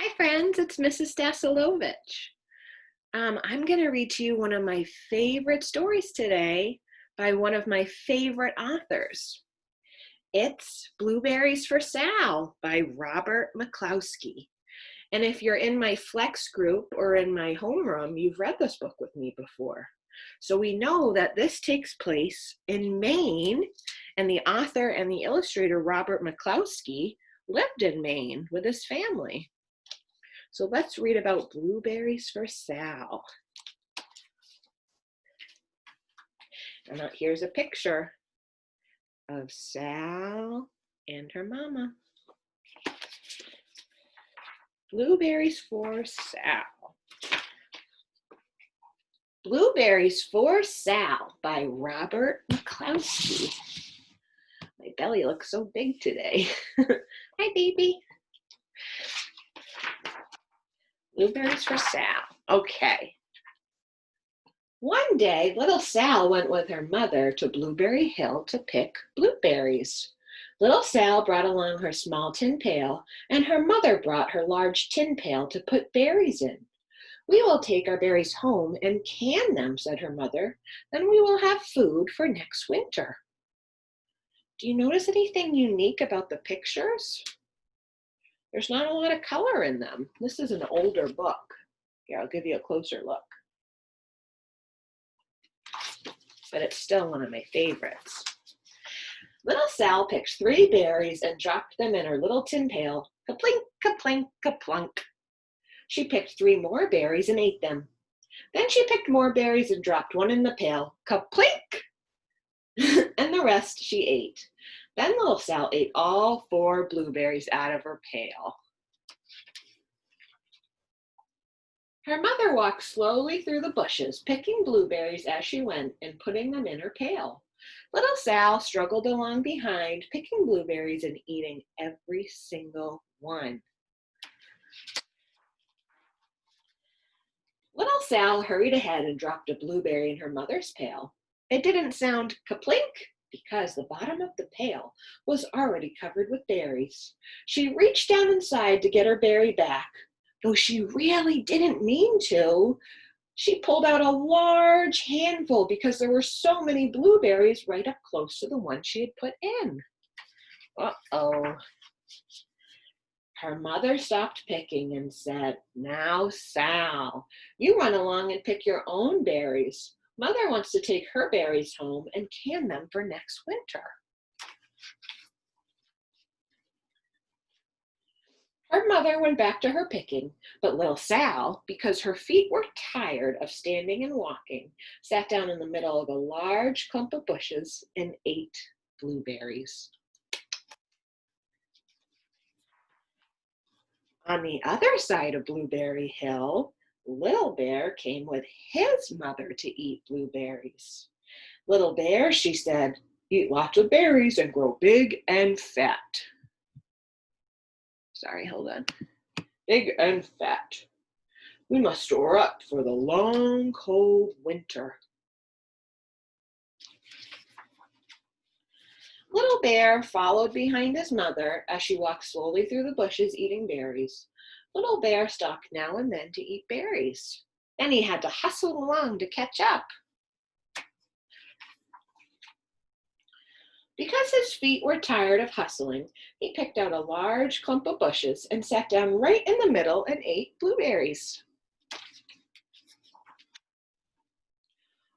Hi friends, it's Mrs. Stassilovich. I'm going to read to you one of my favorite stories today by one of my favorite authors. It's Blueberries for Sal by Robert McCloskey. And if you're in my Flex group or in my homeroom, you've read this book with me before. So we know that this takes place in Maine, and the author and the illustrator, Robert McCloskey, lived in Maine with his family. So let's read about Blueberries for Sal. And here's a picture of Sal and her mama. Blueberries for Sal. Blueberries for Sal by Robert McCloskey. My belly looks so big today. Hi, baby. Blueberries for Sal. Okay. One day, little Sal went with her mother to Blueberry Hill to pick blueberries. Little Sal brought along her small tin pail, and her mother brought her large tin pail to put berries in. "We will take our berries home and can them," said her mother. "Then we will have food for next winter." Do you notice anything unique about the pictures? There's not a lot of color in them. This is an older book. Here, I'll give you a closer look. But it's still one of my favorites. Little Sal picked 3 berries and dropped them in her little tin pail. Ka-plink, ka-plink, ka-plunk. She picked 3 more berries and ate them. Then she picked more berries and dropped one in the pail. Ka-plink! And the rest she ate. Then little Sal ate all 4 blueberries out of her pail. Her mother walked slowly through the bushes, picking blueberries as she went and putting them in her pail. Little Sal struggled along behind, picking blueberries and eating every single one. Little Sal hurried ahead and dropped a blueberry in her mother's pail. It didn't sound ka-plink because the bottom of the pail was already covered with berries. She reached down inside to get her berry back. Though she really didn't mean to, she pulled out a large handful because there were so many blueberries right up close to the one she had put in. Uh-oh. Her mother stopped picking and said, "Now, Sal, you run along and pick your own berries. Mother wants to take her berries home and can them for next winter." Her mother went back to her picking, but little Sal, because her feet were tired of standing and walking, sat down in the middle of a large clump of bushes and ate blueberries. On the other side of Blueberry Hill, Little Bear came with his mother to eat blueberries. "Little Bear," she said, "eat lots of berries and grow big and fat." Sorry, hold on. "Big and fat. We must store up for the long, cold winter." Little Bear followed behind his mother as she walked slowly through the bushes eating berries. Little Bear stopped now and then to eat berries. Then he had to hustle along to catch up. Because his feet were tired of hustling, he picked out a large clump of bushes and sat down right in the middle and ate blueberries.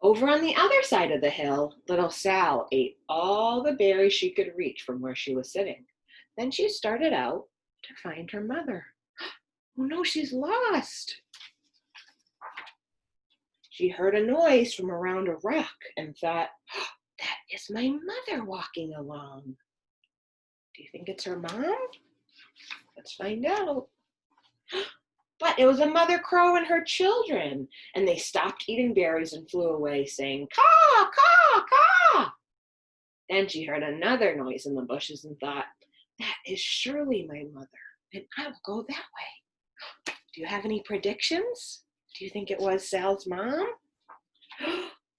Over on the other side of the hill, little Sal ate all the berries she could reach from where she was sitting. Then she started out to find her mother. Oh no, she's lost. She heard a noise from around a rock and thought, oh, that is my mother walking along. Do you think it's her mom? Let's find out. But it was a mother crow and her children, and they stopped eating berries and flew away, saying, "Caw, caw, caw." Then she heard another noise in the bushes and thought, that is surely my mother, and I will go that way. Do you have any predictions? Do you think it was Sal's mom?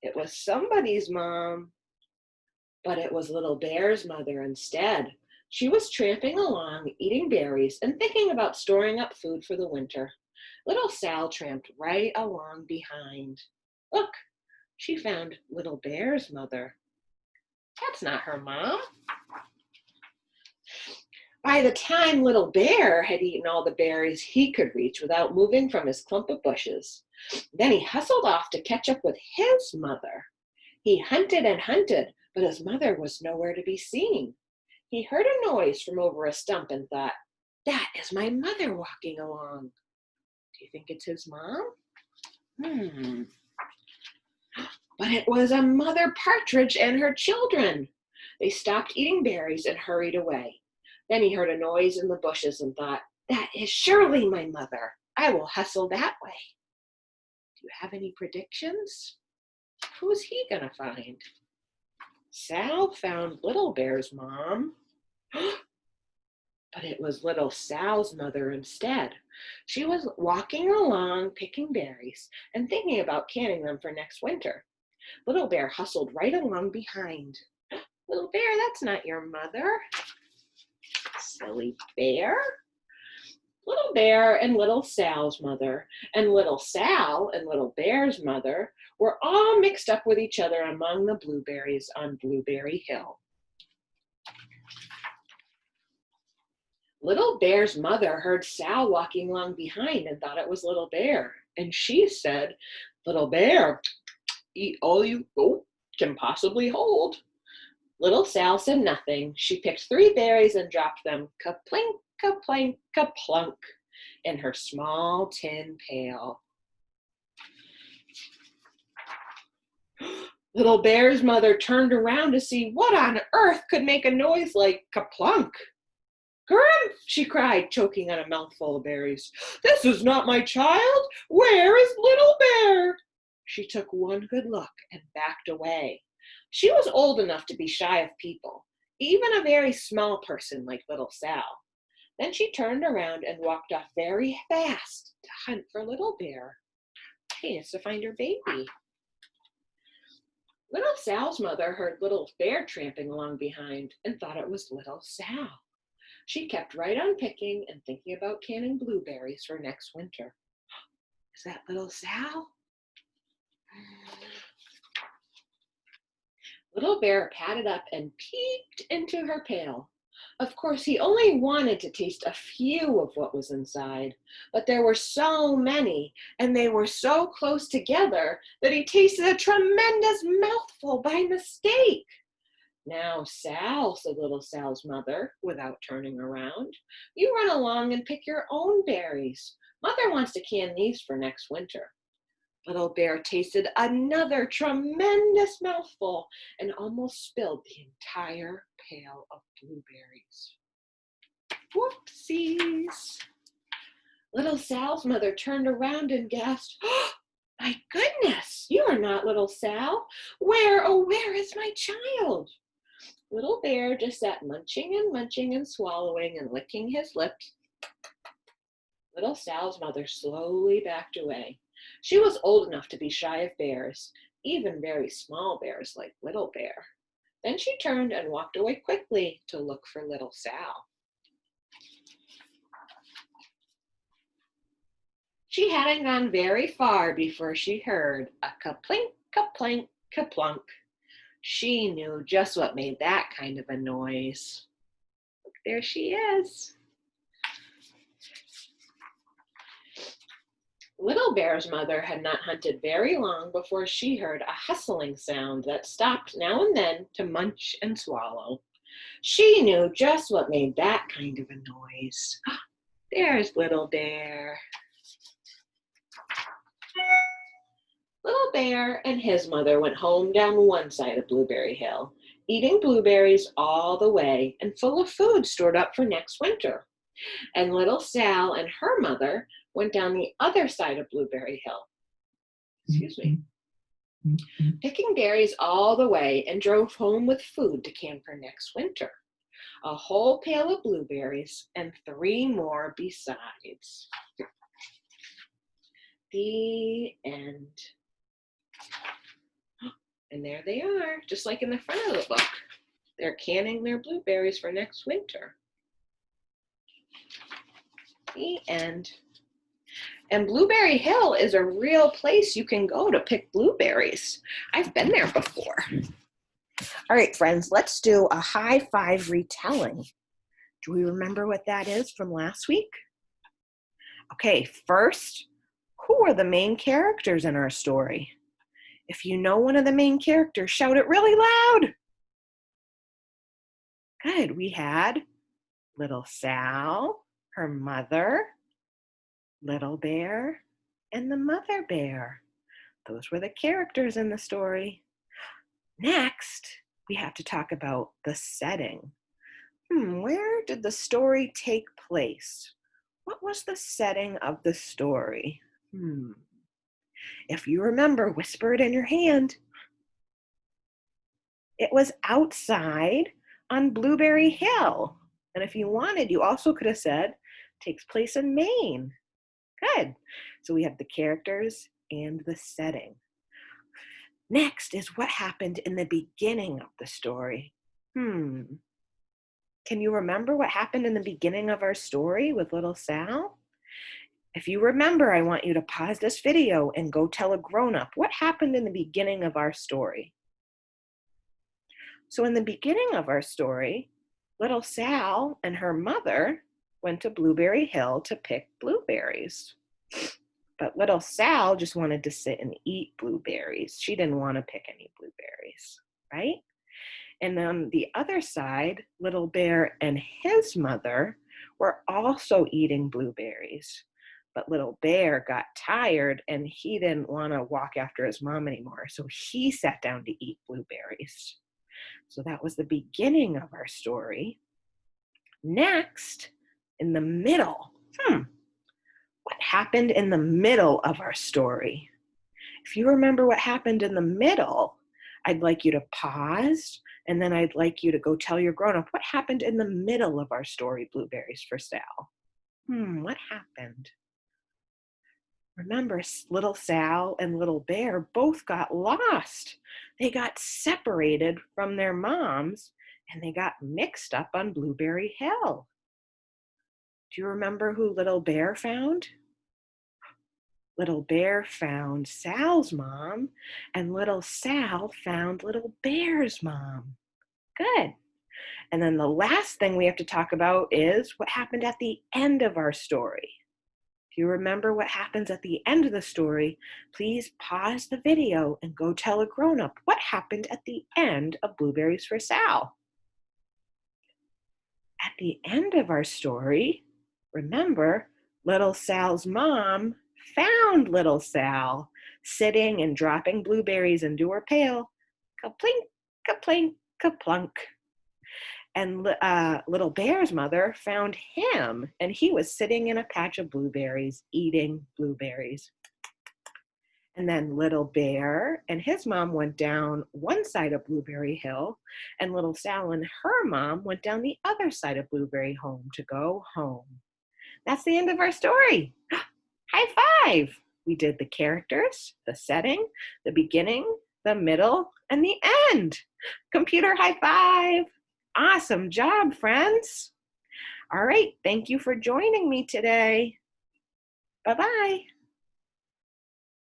It was somebody's mom, but it was Little Bear's mother instead. She was tramping along, eating berries and thinking about storing up food for the winter. Little Sal tramped right along behind. Look, she found Little Bear's mother. That's not her mom. By the time Little Bear had eaten all the berries he could reach without moving from his clump of bushes, then he hustled off to catch up with his mother. He hunted and hunted, but his mother was nowhere to be seen. He heard a noise from over a stump and thought, that is my mother walking along. Do you think it's his mom? But it was a mother partridge and her children. They stopped eating berries and hurried away. Then he heard a noise in the bushes and thought, that is surely my mother. I will hustle that way. Do you have any predictions? Who's he gonna find? Sal found Little Bear's mom. But it was Little Sal's mother instead. She was walking along, picking berries and thinking about canning them for next winter. Little Bear hustled right along behind. Little Bear, that's not your mother. Silly bear. Little Bear and Little Sal's mother and Little Sal and Little Bear's mother were all mixed up with each other among the blueberries on Blueberry Hill. Little Bear's mother heard Sal walking along behind and thought it was Little Bear. And she said, Little Bear, eat all you can possibly hold. Little Sal said nothing. She picked 3 berries and dropped them ka-plink, ka-plank, ka-plunk in her small tin pail. Little Bear's mother turned around to see what on earth could make a noise like ka-plunk. Grumph, she cried, choking on a mouthful of berries. This is not my child. Where is Little Bear? She took one good look and backed away. She was old enough to be shy of people, even a very small person like Little Sal. Then she turned around and walked off very fast to hunt for Little Bear. She needs to find her baby. Little Sal's mother heard Little Bear tramping along behind and thought it was Little Sal. She kept right on picking and thinking about canning blueberries for next winter. Is that Little Sal? Little Bear padded up and peeked into her pail. Of course, he only wanted to taste a few of what was inside, but there were so many, and they were so close together that he tasted a tremendous mouthful by mistake. Now, Sal, said Little Sal's mother, without turning around, you run along and pick your own berries. Mother wants to can these for next winter. Little Bear tasted another tremendous mouthful and almost spilled the entire pail of blueberries. Whoopsies! Little Sal's mother turned around and gasped, oh, my goodness, you are not Little Sal. Where, oh, where is my child? Little Bear just sat munching and swallowing and licking his lips. Little Sal's mother slowly backed away. She was old enough to be shy of bears, even very small bears like Little Bear. Then she turned and walked away quickly to look for Little Sal. She hadn't gone very far before she heard a ka-plink, ka-plank, ka-plunk. She knew just what made that kind of a noise. Look, there she is. Little Bear's mother had not hunted very long before she heard a hustling sound that stopped now and then to munch and swallow. She knew just what made that kind of a noise. There's Little Bear. Little Bear and his mother went home down one side of Blueberry Hill, eating blueberries all the way and full of food stored up for next winter. And Little Sal and her mother went down the other side of Blueberry Hill. Picking berries all the way and drove home with food to can for next winter. A whole pail of blueberries and 3 more besides. The end. And there they are, just like in the front of the book. They're canning their blueberries for next winter. The end. And Blueberry Hill is a real place you can go to pick blueberries. I've been there before. All right, friends, let's do a high five retelling. Do we remember what that is from last week? Okay, first, who are the main characters in our story? If you know one of the main characters, shout it really loud. Good, we had little Sal, her mother, Little Bear, and the mother bear. Those were the characters in the story. Next, we have to talk about the setting. Where did the story take place? What was the setting of the story? If you remember, whisper it in your hand. It was outside on Blueberry Hill. And if you wanted, you also could have said, takes place in Maine. Good. So we have the characters and the setting. Next is what happened in the beginning of the story. Can you remember what happened in the beginning of our story with little Sal? If you remember, I want you to pause this video and go tell a grown-up what happened in the beginning of our story. So in the beginning of our story, little Sal and her mother went to Blueberry Hill to pick blueberries. But little Sal just wanted to sit and eat blueberries. She didn't want to pick any blueberries, right? And on the other side, Little Bear and his mother were also eating blueberries. But Little Bear got tired and he didn't want to walk after his mom anymore. So he sat down to eat blueberries. So that was the beginning of our story. Next, in the middle, what happened in the middle of our story? If you remember what happened in the middle, I'd like you to pause, and then I'd like you to go tell your grown-up what happened in the middle of our story, Blueberries for Sal. What happened? Remember, little Sal and Little Bear both got lost. They got separated from their moms, and they got mixed up on Blueberry Hill. Do you remember who Little Bear found? Little Bear found Sal's mom, and little Sal found Little Bear's mom. Good. And then the last thing we have to talk about is what happened at the end of our story. If you remember what happens at the end of the story, please pause the video and go tell a grown-up what happened at the end of Blueberries for Sal. At the end of our story, remember, little Sal's mom found little Sal sitting and dropping blueberries into her pail. Ka-plink, ka-plink, ka-plunk. And Little Bear's mother found him, and he was sitting in a patch of blueberries, eating blueberries. And then Little Bear and his mom went down one side of Blueberry Hill, and little Sal and her mom went down the other side of Blueberry Home to go home. That's the end of our story. High five! We did the characters, the setting, the beginning, the middle, and the end. Computer high five! Awesome job, friends. All right, thank you for joining me today. Bye-bye.